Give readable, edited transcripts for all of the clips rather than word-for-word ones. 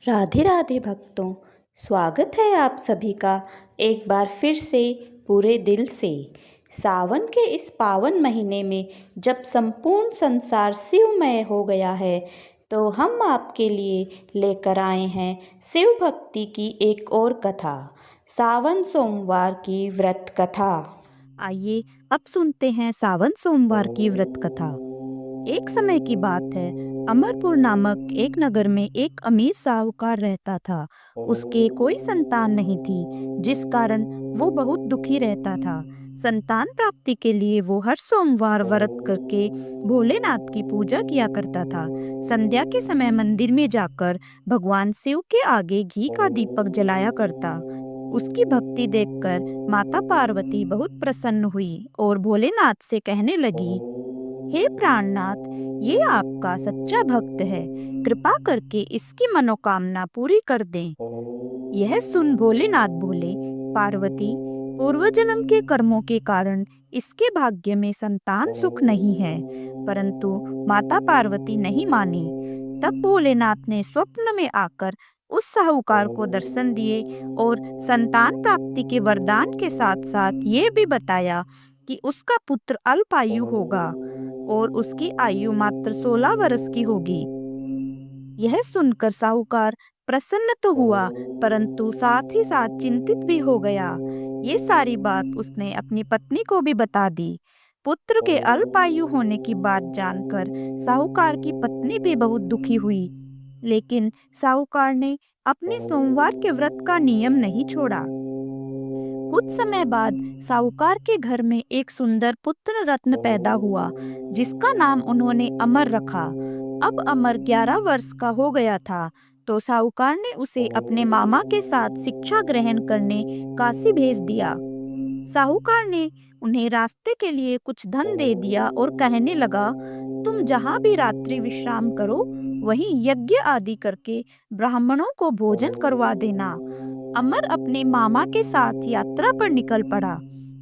राधे राधे भक्तों, स्वागत है आप सभी का एक बार फिर से पूरे दिल से। सावन के इस पावन महीने में जब संपूर्ण संसार शिवमय हो गया है, तो हम आपके लिए लेकर आए हैं शिव भक्ति की एक और कथा, सावन सोमवार की व्रत कथा। आइए अब सुनते हैं सावन सोमवार की व्रत कथा। एक समय की बात है, अमरपुर नामक एक नगर में एक अमीर साहूकार रहता था। उसके कोई संतान नहीं थी, जिस कारण वो बहुत दुखी रहता था। संतान प्राप्ति के लिए वो हर सोमवार व्रत करके भोलेनाथ की पूजा किया करता था। संध्या के समय मंदिर में जाकर भगवान शिव के आगे घी का दीपक जलाया करता। उसकी भक्ति देखकर माता पार्वती बहुत प्रसन्न हुई और भोलेनाथ से कहने लगी, हे प्राणनाथ, ये आपका सच्चा भक्त है, कृपा करके इसकी मनोकामना पूरी कर दें। यह सुन भोलेनाथ बोले, पार्वती, पूर्व जन्म के कर्मों के कारण इसके भाग्य में संतान सुख नहीं है। परंतु माता पार्वती नहीं मानी। तब भोलेनाथ ने स्वप्न में आकर उस साहूकार को दर्शन दिए और संतान प्राप्ति के वरदान के साथ साथ ये भी बताया कि उसका पुत्र अल्पायु होगा और उसकी आयु मात्र 16 वर्ष की होगी। यह सुनकर साहूकार प्रसन्न तो हुआ, परंतु साथ ही साथ चिंतित भी हो गया। ये सारी बात उसने अपनी पत्नी को भी बता दी। पुत्र के अल्पायु होने की बात जानकर साहूकार की पत्नी भी बहुत दुखी हुई, लेकिन साहूकार ने अपने सोमवार के व्रत का नियम नहीं छोड़ा। कुछ समय बाद साहूकार के घर में एक सुंदर पुत्र रत्न पैदा हुआ, जिसका नाम उन्होंने अमर रखा। अब अमर 11 वर्ष का हो गया था, तो साहूकार ने उसे अपने मामा के साथ शिक्षा ग्रहण करने काशी भेज दिया। साहूकार ने उन्हें रास्ते के लिए कुछ धन दे दिया और कहने लगा, तुम जहाँ भी रात्रि विश्राम करो, वहीं यज्ञ आदि करके ब्राह्मणों को भोजन करवा देना। अमर अपने मामा के साथ यात्रा पर निकल पड़ा।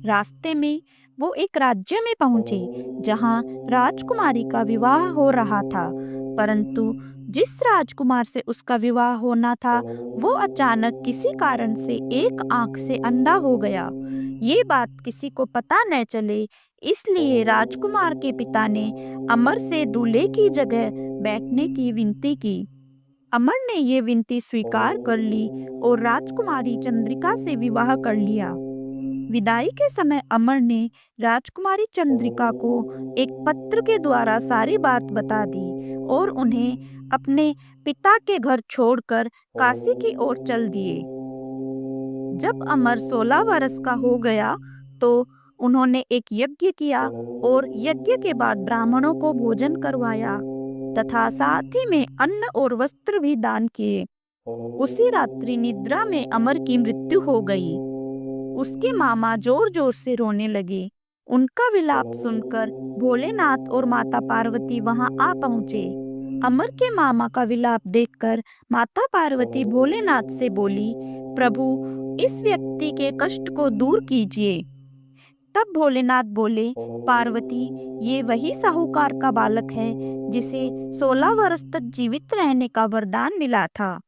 रास्ते में वो एक राज्य में पहुंचे, जहां राजकुमारी का विवाह हो रहा था। परंतु जिस राजकुमार से उसका विवाह होना था, वो अचानक किसी कारण से एक आंख से अंधा हो गया। ये बात किसी को पता न चले, इसलिए राजकुमार के पिता ने अमर से दूल्हे की जगह बैठने की विनती की। अमर ने ये विनती स्वीकार कर ली और राजकुमारी चंद्रिका से विवाह कर लिया। विदाई के समय अमर ने राजकुमारी चंद्रिका को एक पत्र के द्वारा सारी बात बता दी और उन्हें अपने पिता के घर छोड़कर काशी की ओर चल दिए। जब अमर 16 वर्ष का हो गया, तो उन्होंने एक यज्ञ किया और यज्ञ के बाद ब्राह्मणों को भोजन करवाया तथा साथ ही में अन्न और वस्त्र भी दान किए। उसी रात्रि निद्रा में अमर की मृत्यु हो गई। उसके मामा जोर जोर से रोने लगे। उनका विलाप सुनकर भोलेनाथ और माता पार्वती वहां आ पहुंचे। अमर के मामा का विलाप देखकर माता पार्वती भोलेनाथ से बोली, प्रभु, इस व्यक्ति के कष्ट को दूर कीजिए। तब भोलेनाथ बोले, पार्वती, ये वही साहूकार का बालक है जिसे 16 वर्ष तक जीवित रहने का वरदान मिला था।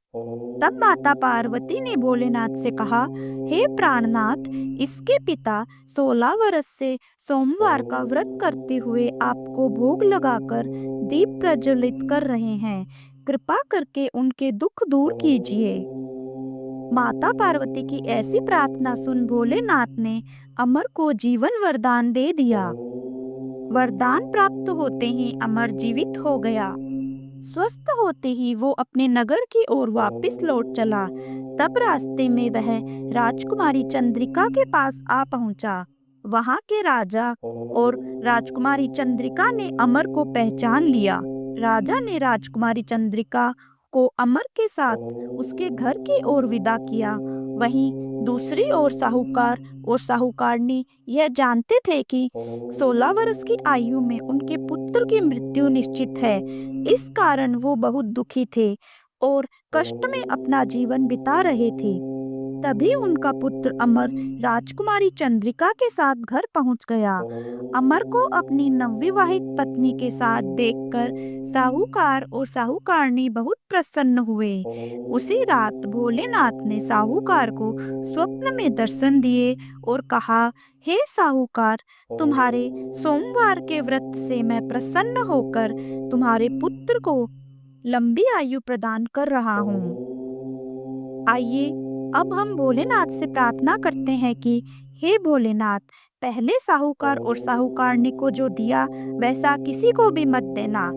तब माता पार्वती ने भोलेनाथ से कहा, हे प्राणनाथ, इसके पिता 16 वर्ष से सोमवार का व्रत करते हुए आपको भोग लगाकर दीप प्रज्वलित कर रहे हैं। कृपा करके उनके दुख दूर कीजिए। माता पार्वती की ऐसी प्रार्थना सुन भोलेनाथ ने अमर को जीवन वरदान दे दिया। वरदान प्राप्त होते ही अमर जीवित हो गया। स्वस्थ होते ही वो अपने नगर की ओर वापस लौट चला। तब रास्ते में वह राजकुमारी चंद्रिका के पास आ पहुंचा। वहां के राजा और राजकुमारी चंद्रिका ने अमर को पहचान लिया। राजा ने राजकुमारी चंद्रिका को अमर के साथ उसके घर की ओर विदा किया। वहीं दूसरी ओर साहूकार और साहूकारनी यह जानते थे कि 16 वर्ष की आयु में उनके पुत्र की मृत्यु निश्चित है। इस कारण वो बहुत दुखी थे और कष्ट में अपना जीवन बिता रहे थे। तभी उनका पुत्र अमर राजकुमारी चंद्रिका के साथ घर पहुंच गया। अमर को अपनी नवविवाहित पत्नी के साथ देखकर साहूकार और साहूकारनी बहुत प्रसन्न हुए। उसी रात भोलेनाथ ने साहूकार को स्वप्न में दर्शन दिए और कहा, हे साहूकार, तुम्हारे सोमवार के व्रत से मैं प्रसन्न होकर तुम्हारे पुत्र को लंबी आयु प्रदान कर रहा हूँ। आइए अब हम भोलेनाथ से प्रार्थना करते हैं कि हे भोलेनाथ, पहले साहूकार और साहूकारनी को जो दिया वैसा किसी को भी मत देना।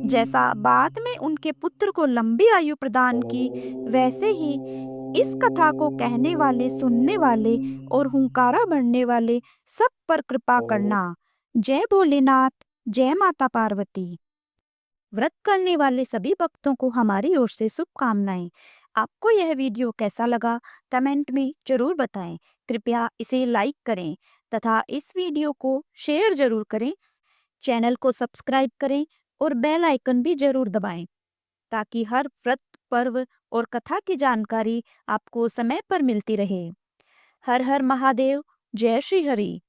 जैसा बाद में उनके पुत्र को लंबी आयु प्रदान की, वैसे ही इस कथा को कहने वाले, सुनने वाले और हुंकारा भरने वाले सब पर कृपा करना। जय भोलेनाथ, जय माता पार्वती। व्रत करने वाले सभी भक्तों को हमारी ओर से शुभकामनाएं। आपको यह वीडियो कैसा लगा कमेंट में जरूर बताएं। कृपया इसे लाइक करें तथा इस वीडियो को शेयर जरूर करें। चैनल को सब्सक्राइब करें और बेल आइकन भी जरूर दबाएं ताकि हर व्रत, पर्व और कथा की जानकारी आपको समय पर मिलती रहे। हर हर महादेव, जय श्री हरि।